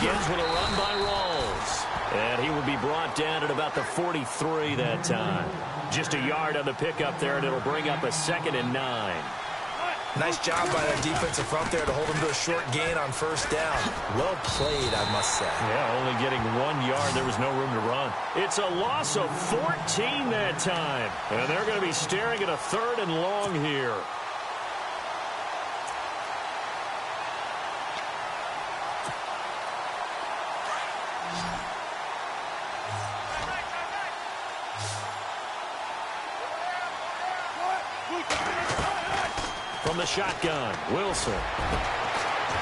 begins with a run by Rawls. And he will be brought down at about the 43 that time. Just a yard on the pickup there, and it'll bring up a 2nd and 9. Nice job by that defensive front there to hold him to a short gain on first down. Well played, I must say. Yeah, only getting 1 yard. There was no room to run. It's a loss of 14 that time. And they're going to be staring at a 3rd and long here. From the shotgun, Wilson.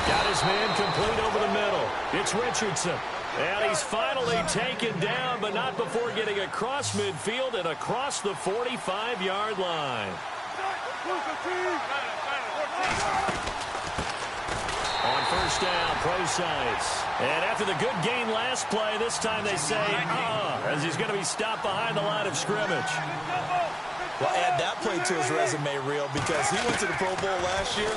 Got his man complete over the middle. It's Richardson. And he's finally taken down, but not before getting across midfield and across the 45-yard line. On first down, Procise. And after the good gain last play, this time they say, as he's going to be stopped behind the line of scrimmage. Well, add that play to his resume reel because he went to the Pro Bowl last year.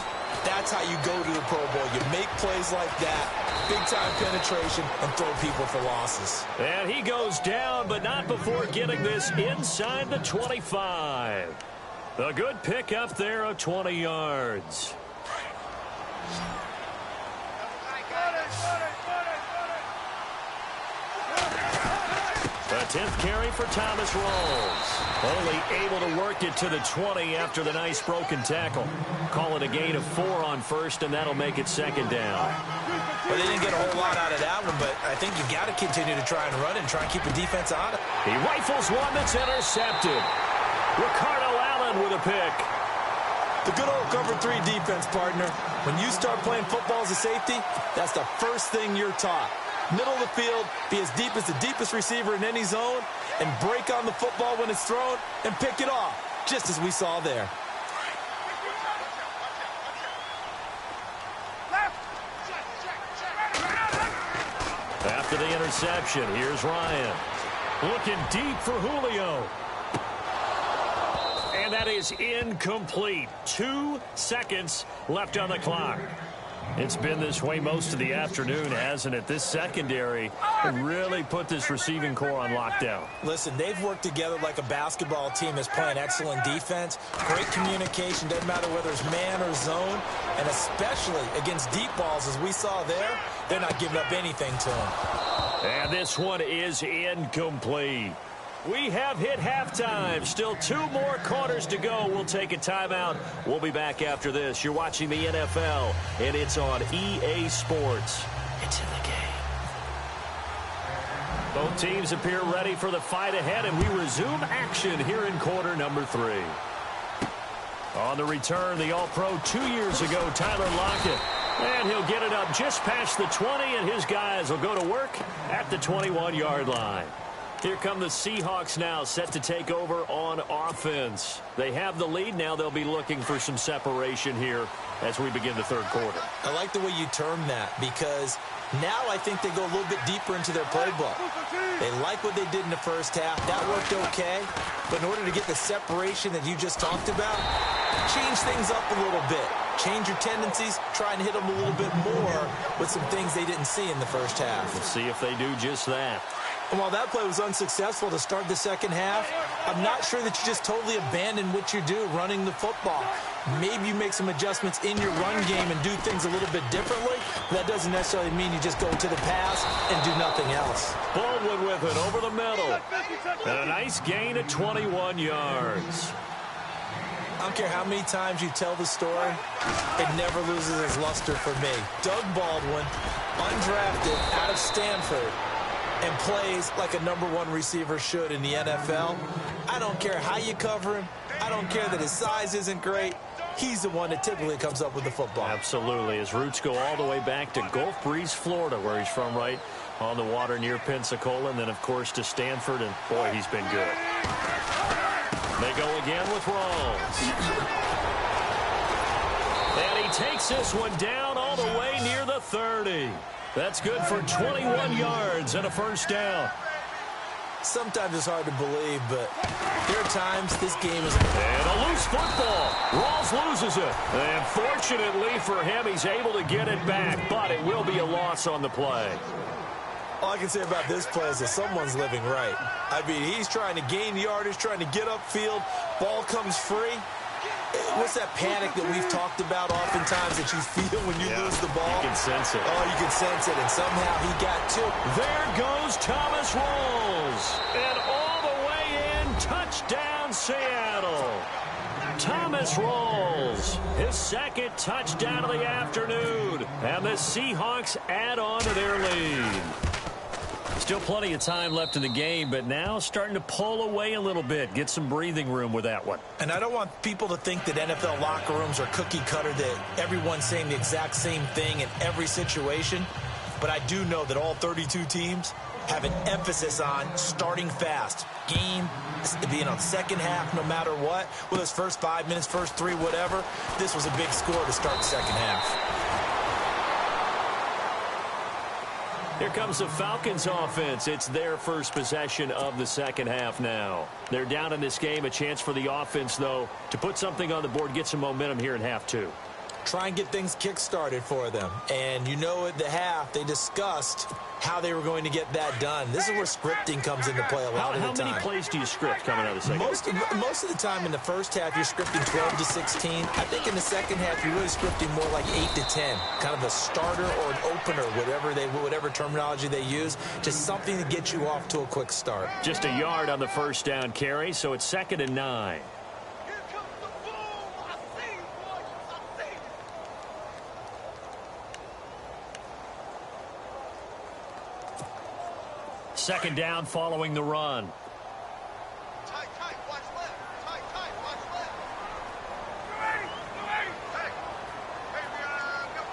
That's how you go to the Pro Bowl. You make plays like that, big-time penetration, and throw people for losses. And he goes down, but not before getting this inside the 25. A good pickup there of 20 yards. A 10th carry for Thomas Rawls. Only able to work it to the 20 after the nice broken tackle. Call it a gain of 4 on first, and that'll make it 2nd down. Well, they didn't get a whole lot out of that one, but I think you got to continue to try and run and try and keep the defense on it. He rifles one that's intercepted. Ricardo Allen with a pick. The good old cover 3 defense, partner. When you start playing football as a safety, that's the first thing you're taught. Middle of the field, be as deep as the deepest receiver in any zone, and break on the football when it's thrown and pick it off, just as we saw there. After the interception, here's Ryan. Looking deep for Julio. And that is incomplete. 2 seconds left on the clock. It's been this way most of the afternoon, hasn't it? This secondary really put this receiving core on lockdown. Listen, they've worked together like a basketball team that's playing excellent defense. Great communication, doesn't matter whether it's man or zone. And especially against deep balls, as we saw there, they're not giving up anything to them. And this one is incomplete. We have hit halftime. Still 2 more quarters to go. We'll take a timeout. We'll be back after this. You're watching the NFL, and it's on EA Sports. It's in the game. Both teams appear ready for the fight ahead, and we resume action here in quarter number 3. On the return, the All-Pro 2 years ago, Tyler Lockett. And he'll get it up just past the 20, and his guys will go to work at the 21-yard line. Here come the Seahawks now, set to take over on offense. They have the lead. Now they'll be looking for some separation here as we begin the 3rd quarter. I like the way you term that because now I think they go a little bit deeper into their playbook. They like what they did in the first half. That worked okay. But in order to get the separation that you just talked about, change things up a little bit. Change your tendencies. Try and hit them a little bit more with some things they didn't see in the first half. We'll see if they do just that. And while that play was unsuccessful to start the second half, I'm not sure that you just totally abandon what you do running the football. Maybe you make some adjustments in your run game and do things a little bit differently. That doesn't necessarily mean you just go to the pass and do nothing else. Baldwin with it over the middle. And a nice gain of 21 yards. I don't care how many times you tell the story, it never loses its luster for me. Doug Baldwin, undrafted out of Stanford, and plays like a #1 receiver should in the NFL. I don't care how you cover him. I don't care that his size isn't great. He's the one that typically comes up with the football. Absolutely. His roots go all the way back to Gulf Breeze, Florida, where he's from, right on the water near Pensacola, and then, of course, to Stanford, and, boy, he's been good. They go again with Rawls. And he takes this one down all the way near the 30. That's good for 21 yards and a first down. Sometimes it's hard to believe, but there are times this game is... And a loose football. Rawls loses it. And fortunately for him, he's able to get it back, but it will be a loss on the play. All I can say about this play is that someone's living right. I mean, he's trying to gain yardage, trying to get upfield. Ball comes free. What's that panic that we've talked about oftentimes that you feel when you lose the ball? You can sense it. Oh, you can sense it, and somehow he got two. There goes Thomas Rawls. And all the way in, touchdown Seattle. Thomas Rawls, his second touchdown of the afternoon. And the Seahawks add on to their lead. Still plenty of time left in the game, but now starting to pull away a little bit. Get some breathing room with that one. And I don't want people to think that NFL locker rooms are cookie cutter, that everyone's saying the exact same thing in every situation. But I do know that all 32 teams have an emphasis on starting fast. Game being on second half no matter what. Whether it's first 5 minutes, first 3, whatever. This was a big score to start the second half. Here comes the Falcons offense. It's their first possession of the second half now. They're down in this game. A chance for the offense, though, to put something on the board, get some momentum here in half two. Try and get things kick-started for them. And you know at the half, they discussed how they were going to get that done. This is where scripting comes into play a lot of the time. How many plays do you script coming out of the second half? Most of the time in the first half, you're scripting 12 to 16. I think in the second half, you're really scripting more like 8 to 10. Kind of a starter or an opener, whatever terminology they use. Just something to get you off to a quick start. Just a yard on the first down carry, so it's 2nd and 9. Second down following the run. Tight, watch left. Tight, watch left. Hey, we got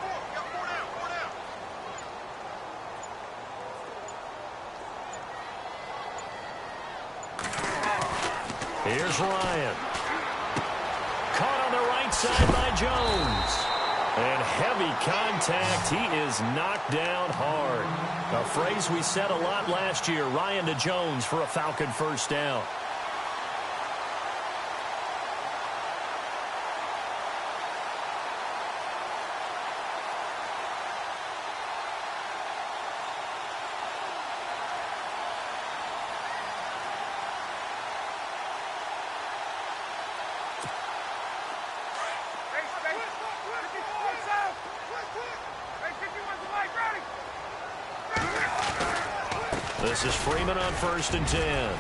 four down. Here's Ryan. Caught on the right side by Jones. And heavy contact. He is knocked down hard. A phrase we said a lot last year. Ryan to Jones for a Falcon first down. This is Freeman on 1st and 10.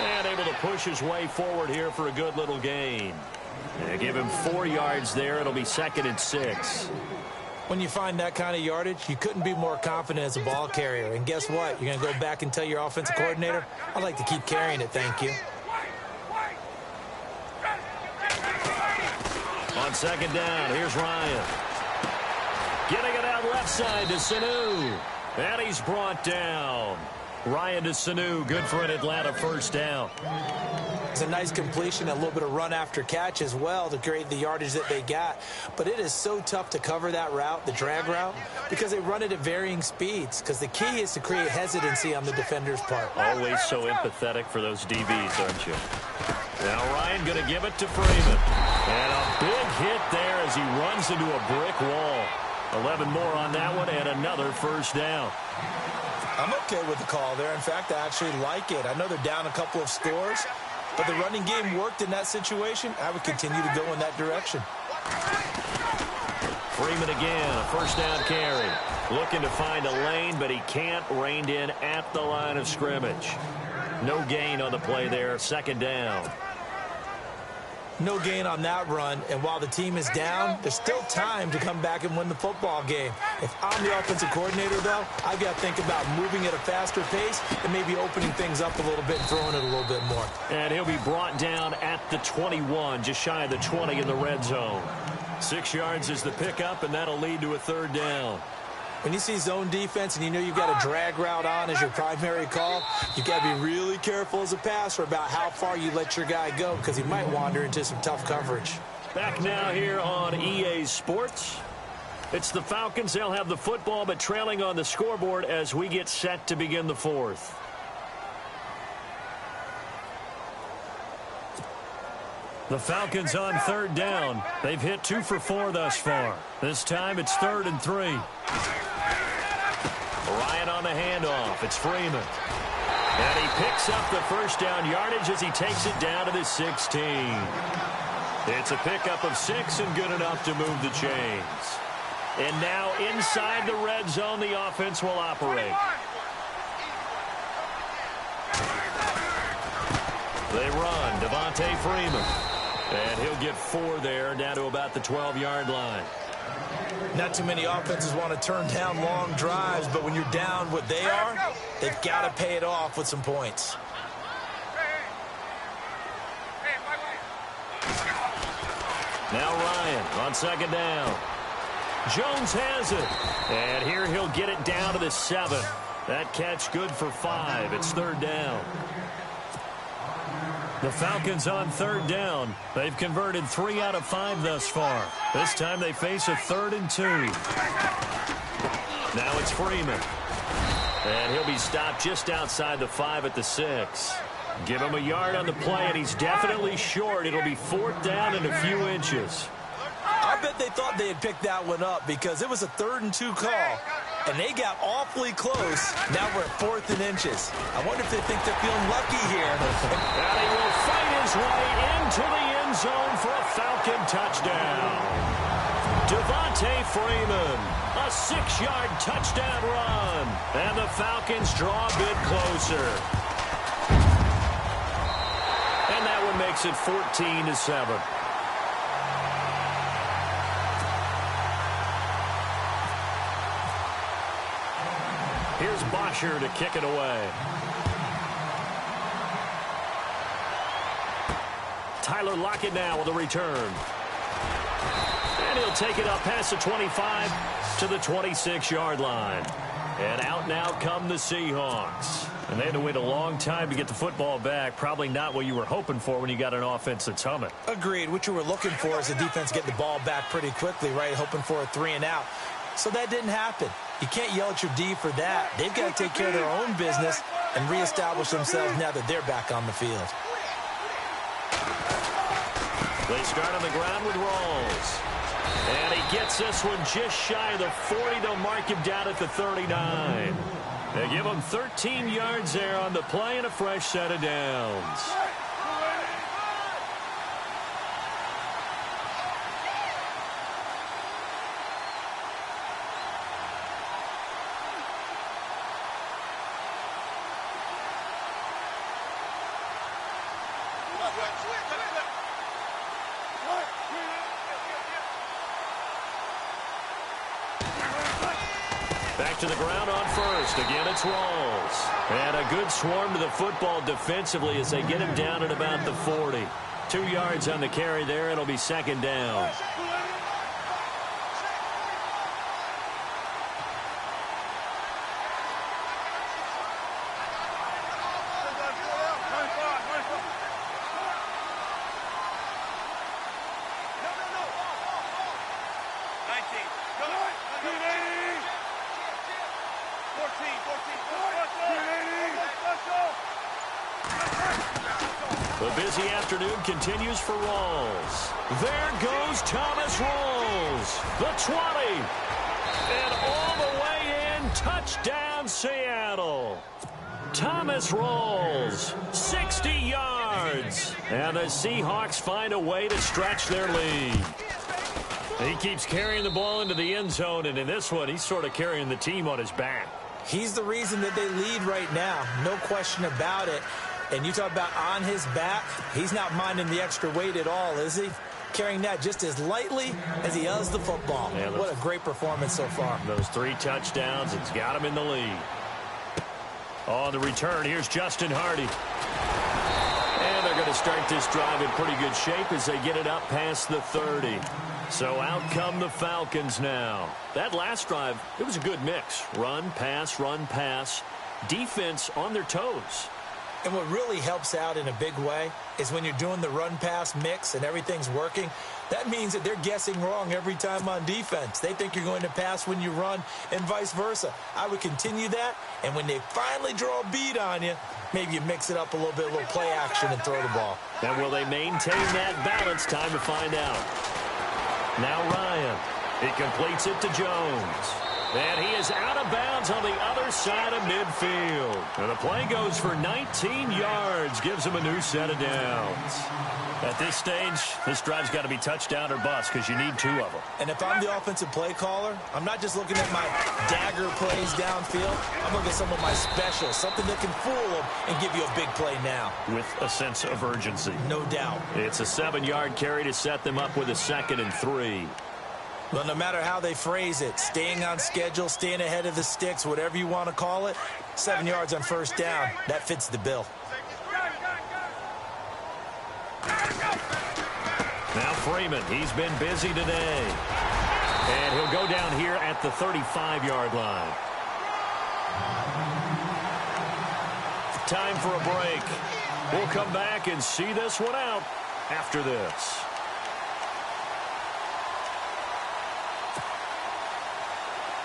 And able to push his way forward here for a good little gain. And give him 4 yards there. It'll be 2nd and 6. When you find that kind of yardage, you couldn't be more confident as a ball carrier. And guess what? You're going to go back and tell your offensive coordinator, I'd like to keep carrying it, thank you. On 2nd down, here's Ryan. Getting it out left side to Sanu. And he's brought down. Ryan to Sanu, good for an Atlanta first down. It's a nice completion, a little bit of run after catch as well to create the yardage that they got. But it is so tough to cover that route, the drag route, because they run it at varying speeds. Because the key is to create hesitancy on the defender's part. Always so empathetic for those DBs, aren't you? Now Ryan going to give it to Freeman. And a big hit there as he runs into a brick wall. 11 more on that one and another first down. I'm okay with the call there. In fact, I actually like it. I know they're down a couple of scores, but the running game worked in that situation. I would continue to go in that direction. Freeman again, a first down carry. Looking to find a lane, but he can't. Reined in at the line of scrimmage. No gain on the play there. 2nd down. No gain on that run, and while the team is down, there's still time to come back and win the football game. If I'm the offensive coordinator, though, I've got to think about moving at a faster pace and maybe opening things up a little bit and throwing it a little bit more. And he'll be brought down at the 21, just shy of the 20 in the red zone. 6 yards is the pickup, and that'll lead to a 3rd down. When you see zone defense and you know you've got a drag route on as your primary call, you've got to be really careful as a passer about how far you let your guy go because he might wander into some tough coverage. Back now here on EA Sports. It's the Falcons. They'll have the football, but trailing on the scoreboard as we get set to begin the 4th. The Falcons on third down. They've hit 2 for 4 thus far. This time it's 3rd and 3. Ryan on the handoff. It's Freeman. And he picks up the first down yardage as he takes it down to the 16. It's a pickup of 6 and good enough to move the chains. And now inside the red zone, the offense will operate. They run. Devontae Freeman. And he'll get 4 there, down to about the 12-yard line. Not too many offenses want to turn down long drives, but when you're down what they are, they've got to pay it off with some points. Now Ryan on second down. Jones has it. And here he'll get it down to the 7. That catch good for 5. It's 3rd down. The Falcons on third down. They've converted 3 out of 5 thus far. This time they face a 3rd and 2. Now it's Freeman. And he'll be stopped just outside the 5 at the 6. Give him a yard on the play, and he's definitely short. It'll be 4th down and a few inches. I bet they thought they had picked that one up because it was a 3rd and 2 call, and they got awfully close. Now we're at 4th and inches. I wonder if they think they're feeling lucky here. And he will fight his way into the end zone for a Falcon touchdown. Devontae Freeman, a 6-yard touchdown run, and the Falcons draw a bit closer. And that one makes it 14-7. Here's Bosher to kick it away. Tyler Lockett now with a return. And he'll take it up past the 25 to the 26-yard line. And out now come the Seahawks. And they had to wait a long time to get the football back. Probably not what you were hoping for when you got an offense that's humming. Agreed. What you were looking for is the defense getting the ball back pretty quickly, right? Hoping for a 3 and out. So that didn't happen. You can't yell at your D for that. They've got to take care of their own business and reestablish themselves now that they're back on the field. They start on the ground with Rawls. And he gets this one just shy of the 40. They'll mark him down at the 39. They give him 13 yards there on the play and a fresh set of downs. Back to the ground on first. Again, it's Rawls. And a good swarm to the football defensively as they get him down at about the 40. 2 yards on the carry there. It'll be 2nd down. The busy afternoon continues for Rawls. There goes Thomas Rawls. The 20. And all the way in. Touchdown, Seattle. Thomas Rawls, 60 yards. And the Seahawks find a way to stretch their lead. He keeps carrying the ball into the end zone, and in this one, he's sort of carrying the team on his back. He's the reason that they lead right now. No question about it. And you talk about on his back, he's not minding the extra weight at all, is he? Carrying that just as lightly as he does the football. Yeah, what a great performance so far. Those 3 touchdowns, it's got him in the lead. On the return, here's Justin Hardy. And they're going to start this drive in pretty good shape as they get it up past the 30. So out come the Falcons now. That last drive, it was a good mix. Run, pass, defense on their toes. And what really helps out in a big way is when you're doing the run-pass mix and everything's working, that means that they're guessing wrong every time on defense. They think you're going to pass when you run and vice versa. I would continue that, and when they finally draw a bead on you, Maybe you mix it up a little bit, a little play action, and throw the ball. And will they maintain that balance? Time to find out. Now Ryan. He completes it to Jones. And he is out of bounds on the other side of midfield. And the play goes for 19 yards. Gives him a new set of downs. At this stage, this drive's got to be touchdown or bust because you need 2 of them. And if I'm the offensive play caller, I'm not just looking at my dagger plays downfield. I'm looking at some of my specials, something that can fool them and give you a big play now. With a sense of urgency. No doubt. It's a 7-yard carry to set them up with a 2nd and 3. Well, no matter how they phrase it, staying on schedule, staying ahead of the sticks, whatever you want to call it, 7 yards on first down, that fits the bill. Now Freeman, he's been busy today. And he'll go down here at the 35-yard line. Time for a break. We'll come back and see this one out after this.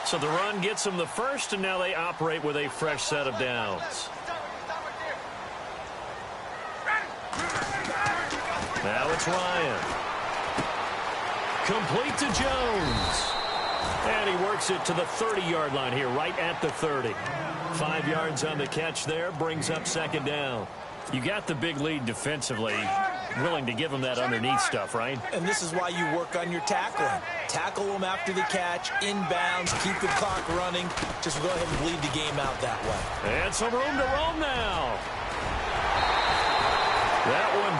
So the run gets them the first, and now they operate with a fresh set of downs. Now it's Ryan. Complete to Jones. And he works it to the 30-yard line here, right at the 30. 5 yards on the catch there, brings up 2nd down. You got the big lead defensively, willing to give them that underneath stuff, right? And this is why you work on your tackling. Tackle them after the catch, inbounds, keep the clock running. Just go ahead and bleed the game out that way. And some room to roam now. That one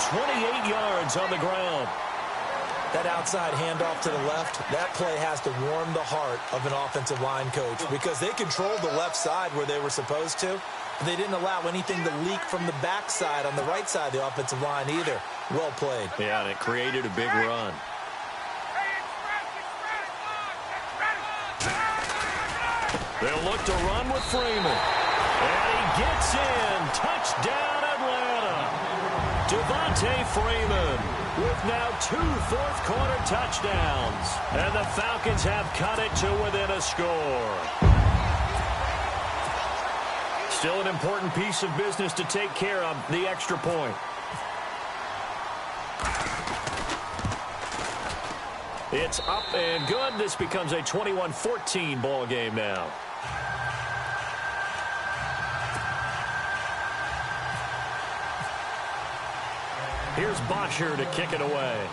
28 yards on the ground. That outside handoff to the left, that play has to warm the heart of an offensive line coach because they controlled the left side where they were supposed to. They didn't allow anything to leak from the backside on the right side of the offensive line either. Well played. Yeah, and it created a big run. They'll look to run with Freeman. And he gets in. Touchdown, Atlanta. Devontae Freeman with now 2 fourth-quarter touchdowns. And the Falcons have cut it to within a score. Still an important piece of business to take care of, the extra point. It's up and good. This becomes a 21-14 ball game now. Here's Bosher to kick it away.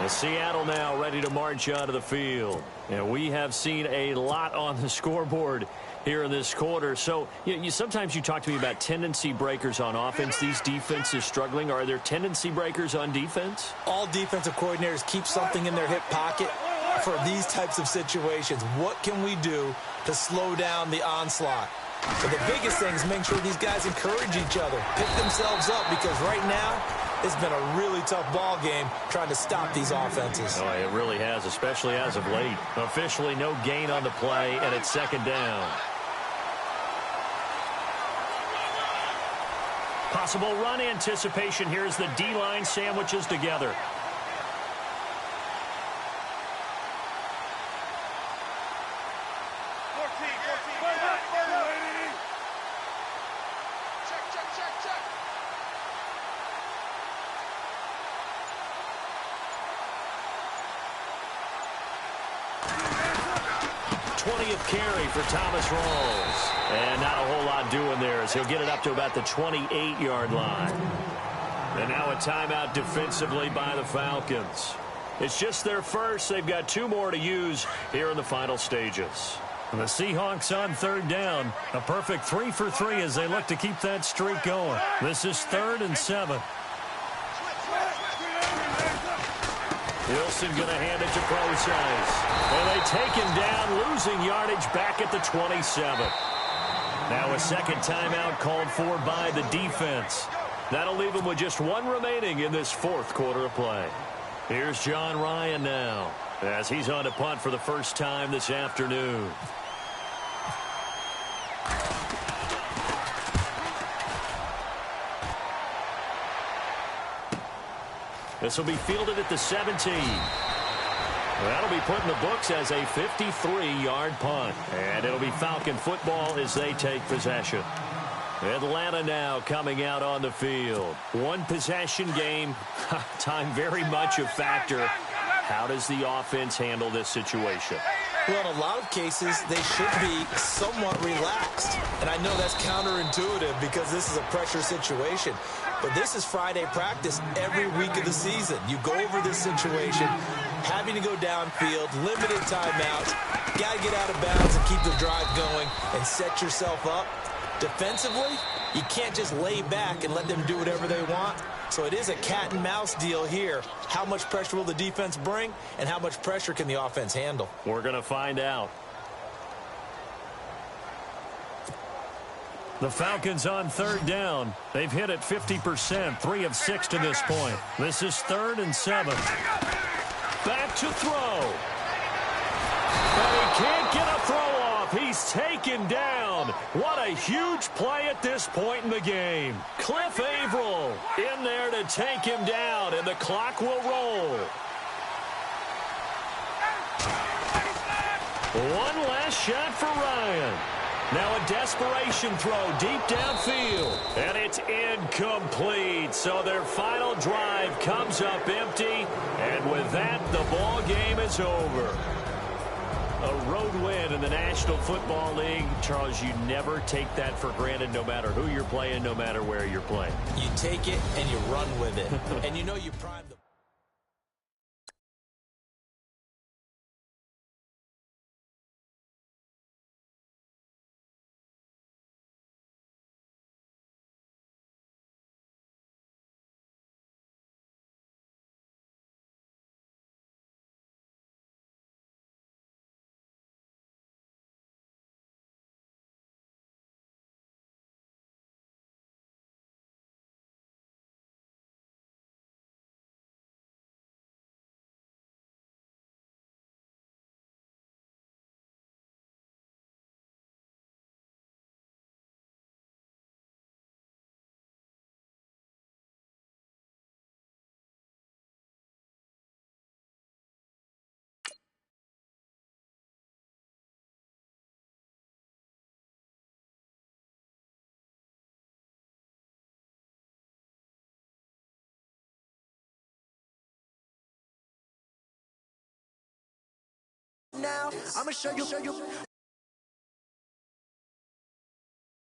Seattle now ready to march onto the field. And we have seen a lot on the scoreboard here in this quarter. So sometimes you talk to me about tendency breakers on offense. These defenses struggling. Are there tendency breakers on defense? All defensive coordinators keep something in their hip pocket for these types of situations. What can we do to slow down the onslaught? But the biggest thing is make sure these guys encourage each other, pick themselves up, because right now it's been a really tough ball game trying to stop these offenses. Oh, it really has, especially as of late. Officially no gain on the play, and it's 2nd down. Possible run anticipation here as the D-line sandwiches together. Carry for Thomas Rawls. And not a whole lot doing there as he'll get it up to about the 28-yard line. And now a timeout defensively by the Falcons. It's just their first. They've got 2 more to use here in the final stages. And the Seahawks on 3rd down. A perfect 3 for 3 as they look to keep that streak going. This is 3rd and 7. Wilson going to hand it to Procise. And they take him down, losing yardage back at the 27. Now a 2nd timeout called for by the defense. That'll leave them with just 1 remaining in this 4th quarter of play. Here's John Ryan now as he's on to punt for the first time this afternoon. This will be fielded at the 17. That'll be put in the books as a 53-yard punt. And it'll be Falcon football as they take possession. Atlanta now coming out on the field. One possession game. Time very much a factor. How does the offense handle this situation? Well, in a lot of cases, they should be somewhat relaxed. And I know that's counterintuitive because this is a pressure situation. But this is Friday practice every week of the season. You go over this situation, having to go downfield, limited timeouts, got to get out of bounds and keep the drive going and set yourself up. Defensively, you can't just lay back and let them do whatever they want. So it is a cat and mouse deal here. How much pressure will the defense bring, and how much pressure can the offense handle? We're going to find out. The Falcons on third down. They've hit it 50%, 3 of 6 to this point. This is 3rd and 7. Back to throw. And he can't get a throw off. He's taken down. What a huge play at this point in the game. Cliff Averill in there to take him down, and the clock will roll. One last shot for Ryan. Now a desperation throw deep downfield, and it's incomplete. So their final drive comes up empty, and with that, the ball game is over. A road win in the National Football League. Charles, you never take that for granted, no matter who you're playing, no matter where you're playing. You take it and you run with it. And you know you prime the... Now, I'ma show you